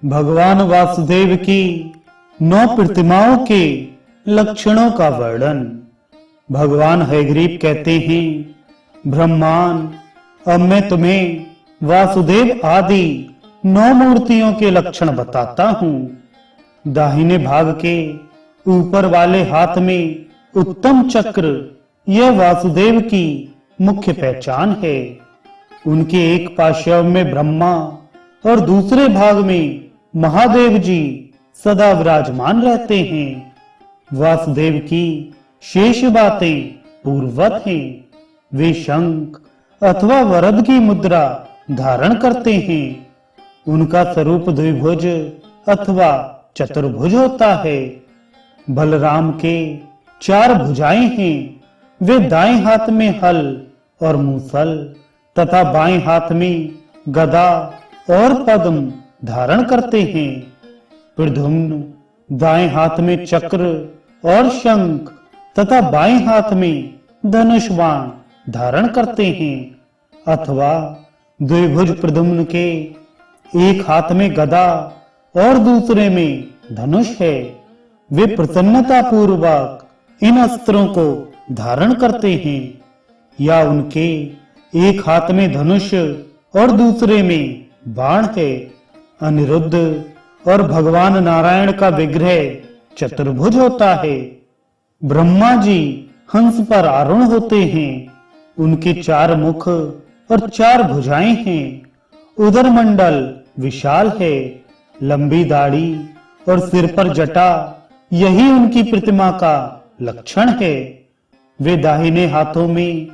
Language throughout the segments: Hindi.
भगवान वासुदेव की 9 प्रतिमाओं के लक्षणों का वर्णन। भगवान हयग्रीव कहते हैं, ब्रह्मान, अब मैं तुम्हें वासुदेव आदि 9 मूर्तियों के लक्षण बताता हूं। दाहिने भाग के ऊपर वाले हाथ में उत्तम चक्र यह वासुदेव की मुख्य पहचान है। उनके एक पार्श्व में ब्रह्मा और दूसरे भाग में महादेव जी सदा विराजमान रहते हैं। वासुदेव की शेष बातें पूर्ववत हैं। वे शंख अथवा वरद की मुद्रा धारण करते हैं। उनका स्वरूप द्विभुज अथवा चतुर्भुज होता है। बलराम के 4 भुजाएं हैं। वे दाएं हाथ में हल और मूसल तथा बाएं हाथ में गदा और पद्म धारण करते हैं। प्रद्युम्न दाएं हाथ में चक्र और शंख तथा बाएं हाथ में धनुष बाण धारण करते हैं। अथवा द्विभुज प्रद्युम्न के एक हाथ में गदा और दूसरे में धनुष है। वे प्रसन्नता पूर्वक इन अस्त्रों को धारण करते हैं। या उनके एक हाथ में धनुष और दूसरे में बाण है। अनिरुद्ध और भगवान नारायण का विग्रह चतुर्भुज होता है। ब्रह्मा जी हंस पर आरूढ़ होते हैं। उनके 4 मुख और 4 भुजाएं हैं। उदर मंडल विशाल है। लंबी दाढ़ी और सिर पर जटा यही उनकी प्रतिमा का लक्षण है। वे दाहिने हाथों में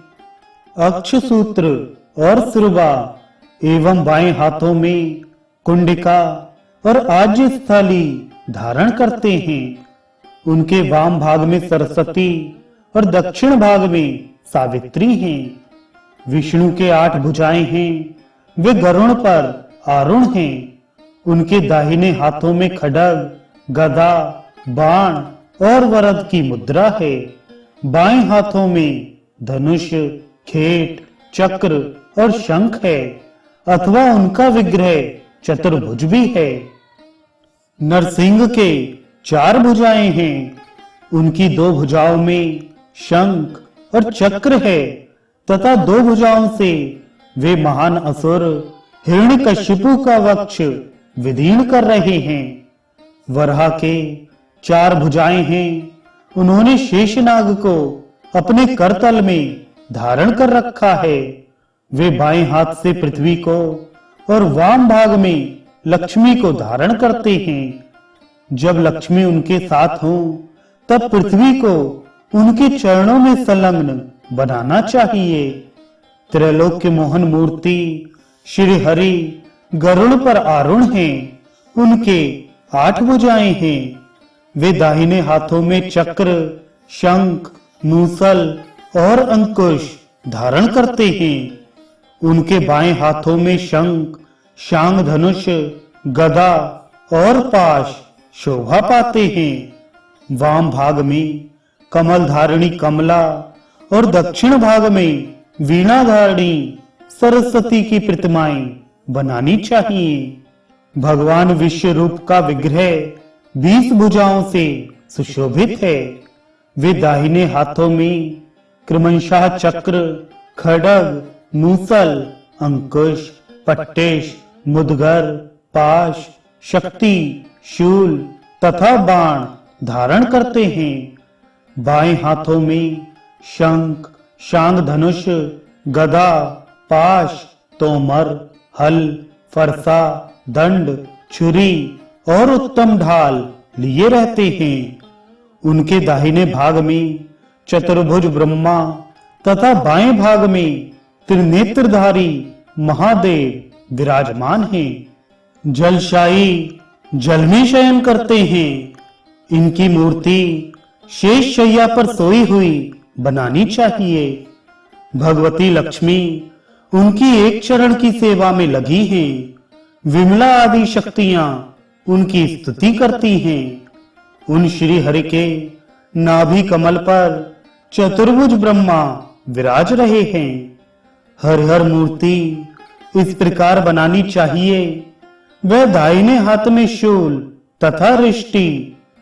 अक्ष सूत्र और सिरवा एवं बाएं हाथों में कुंडिका और आज्य स्थाली धारण करते हैं। उनके वाम भाग में सरस्वती और दक्षिण भाग में सावित्री हैं। विष्णु के 8 भुजाएं हैं। वे गरुड़ पर आरूढ़ हैं। उनके दाहिने हाथों में खड्ग, गदा, बाण और वरद की मुद्रा है। बाएं हाथों में धनुष, खेट, चक्र और शंख है। अथवा उनका विग्रह चतुर्भुज भी है। नरसिंह के 4 भुजाएं हैं। उनकी 2 भुजाओं में शंख और चक्र है तथा 2 भुजाओं से वे महान असुर हिरण्यकशिपु का वक्ष विदीर्ण कर रहे हैं। वराह के 4 भुजाएं हैं। उन्होंने शेषनाग को अपने करतल में धारण कर रखा है। वे बाएं हाथ से पृथ्वी को और वाम भाग में लक्ष्मी को धारण करते हैं। जब लक्ष्मी उनके साथ हो तब पृथ्वी को उनके चरणों में संलग्न बनाना चाहिए। त्रैलोक्य मोहन मूर्ति श्री हरि गरुड़ पर आरूढ़ हैं। उनके 8 भुजाएं हैं। वे दाहिने हाथों में चक्र, शंख, मूसल और अंकुश धारण करते हैं। उनके बाएं हाथों में शंख, शांग धनुष, गदा और पाश शोभा पाते हैं। वाम भाग में कमल धारिणी कमला और दक्षिण भाग में वीणा धारिणी सरस्वती की प्रतिमाएं बनानी चाहिए। भगवान विश्व रूप का विग्रह 20 भुजाओं से सुशोभित है। वे दाहिने हाथों में क्रमशः चक्र, खड्ग, मूसल, अंकुश, पट्टेश, मुदगर, पाश, शक्ति, शूल तथा बाण धारण करते हैं। बाएं हाथों में शंख, शांग धनुष, गदा, पाश, तोमर, हल, फरसा, दंड, छुरी और उत्तम ढाल लिए रहते हैं। उनके दाहिने भाग में चतुर्भुज ब्रह्मा तथा बाएं भाग में त्रिनेत्रधारी महादेव विराजमान हैं। जलशायी जल में शयन करते हैं। इनकी मूर्ति शेष शैया पर सोई हुई बनानी चाहिए। भगवती लक्ष्मी उनकी एक चरण की सेवा में लगी हैं। विमला आदि शक्तियां उनकी स्तुति करती हैं। उन श्री हरि के नाभि कमल पर चतुर्भुज ब्रह्मा विराज रहे हैं। हर हर मूर्ति इस प्रकार बनानी चाहिए वह दाहिने हाथ में शूल तथा रिष्टि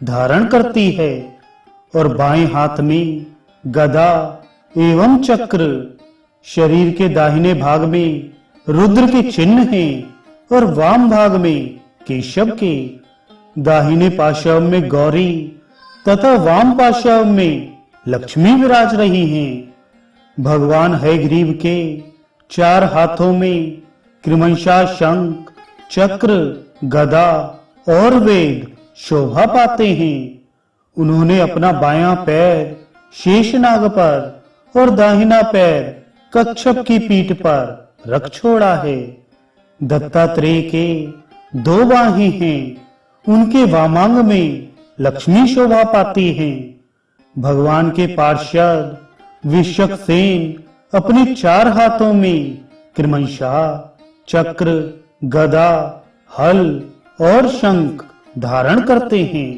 धारण करती है और बाएं हाथ में गदा एवं चक्र। शरीर के दाहिने भाग में रुद्र के चिन्ह हैं और वाम भाग में केशव के। दाहिने पार्श्व में गौरी तथा वाम पार्श्व में लक्ष्मी विराज रही हैं। भगवान हयग्रीव के 4 हाथों में कृमंशा शंख, चक्र, गदा और वेद शोभा पाते हैं। उन्होंने अपना बायां पैर शेषनाग पर और दाहिना पैर कच्छप की पीठ पर रख छोड़ा है। दत्तात्रेय के 2 बाहें हैं, उनके वामांग में लक्ष्मी शोभा पाती हैं। भगवान के पार्षद विश्वक्सेन अपने 4 हाथों में कृमंशा, चक्र, गदा, हल और शंख धारण करते हैं।